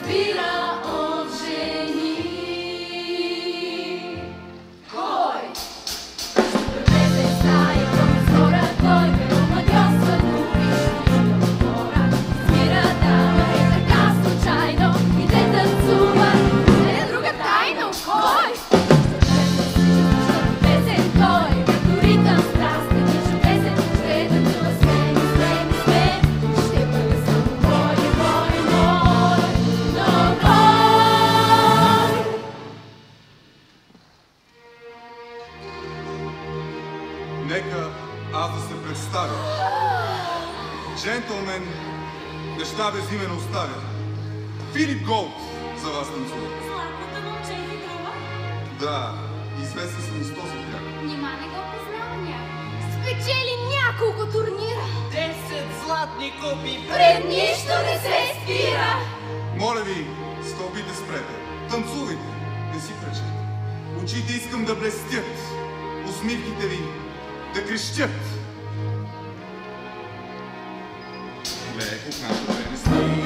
разбира от жени. Кой? Превезе стая към зора, кой ме омагьосва дори ще хора. Свира дама е така случайно и те танцува, е друга тайно. Кой? Песен той, като ритъм страстен и чудесен, ще танцува с мен, с мен, с мен. Ще бъде само мой, мой, мой, но кой? Нека аз да се представя. Джентълмен, неща безимен оставя. Филип Голд за вас танцува. Златното момче и друга? Да, известен съм и с този бяг. Нима не го познава някой. Спечели няколко турнира. 10 златни купи Пред нищо не се спира. Моля ви, стълбите спрете. Танцувайте, не си пречете. Очите искам да блестят, усмивките ви да крещят. Леко, когато не става.